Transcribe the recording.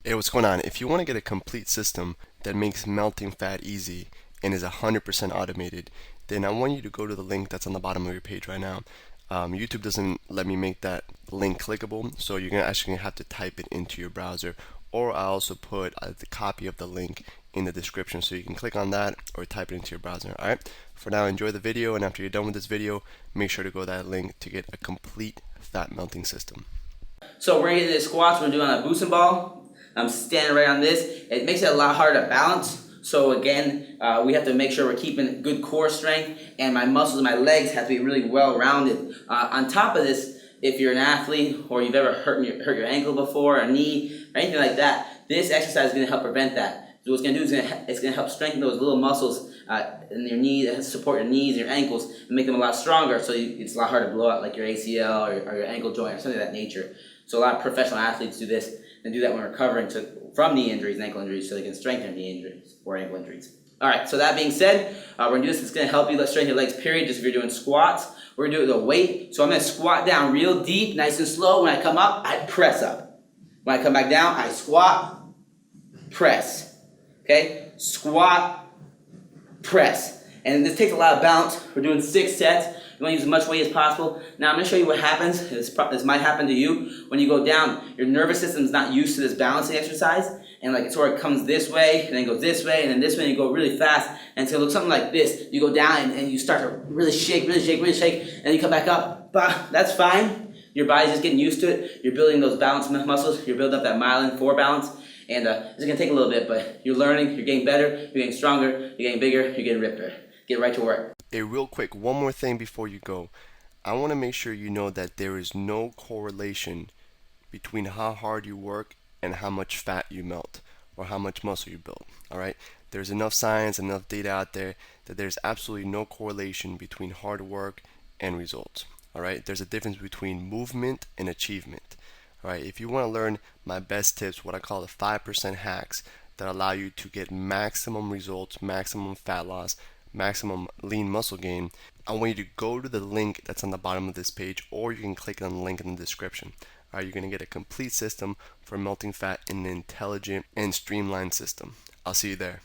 Hey, what's going on? If you want to get a complete system that makes melting fat easy and is 100% automated, then I want you to go to the link that's on the bottom of your page right now. YouTube doesn't let me make that link clickable, so you're actually gonna have to type it into your browser, or I also put the copy of the link in the description so you can click on that or type it into your browser. All right. For now, enjoy the video, and after you're done with this video, make sure to go to that link to get a complete fat melting system. So we're gonna get into the squats. We're doing a boosting ball. I'm standing right on this. It makes it a lot harder to balance. So again, we have to make sure we're keeping good core strength, and my muscles and my legs have to be really well rounded. On top of this, if you're an athlete or you've ever hurt your ankle before, or knee, or anything like that, this exercise is gonna help prevent that. So what it's gonna do is it's gonna help strengthen those little muscles in your knee, that support your knees and your ankles, and make them a lot stronger. So it's a lot harder to blow out like your ACL or your ankle joint or something of that nature. So a lot of professional athletes do this and do that when recovering from knee injuries and ankle injuries, so they can strengthen their knee injuries or ankle injuries. All right, so that being said, we're gonna do this. It's gonna help you strengthen your legs, period, just if you're doing squats. We're gonna do it with a weight. So I'm gonna squat down real deep, nice and slow. When I come up, I press up. When I come back down, I squat, press. Okay? Squat, press. And this takes a lot of balance. We're doing 6 sets. You want to use as much weight as possible. Now I'm going to show you what happens. This might happen to you when you go down. Your nervous system is not used to this balancing exercise, and like it sort of comes this way, and then goes this way, and then this way, and you go really fast. And so it looks something like this. You go down, and you start to really shake, and then you come back up. Bah, that's fine. Your body's just getting used to it. You're building those balance muscles. You're building up that myelin for balance. And it's going to take a little bit, but you're learning, you're getting better, you're getting stronger, you're getting bigger, you're getting ripper. Get right to work. Hey, real quick, one more thing before you go. I want to make sure you know that there is no correlation between how hard you work and how much fat you melt or how much muscle you build. All right? There's enough science, enough data out there that there's absolutely no correlation between hard work and results. All right? There's a difference between movement and achievement. All right? If you want to learn my best tips, what I call the 5% hacks that allow you to get maximum results, maximum fat loss, maximum lean muscle gain, I want you to go to the link that's on the bottom of this page, or you can click on the link in the description. All right, you're going to get a complete system for melting fat in an intelligent and streamlined system. I'll see you there.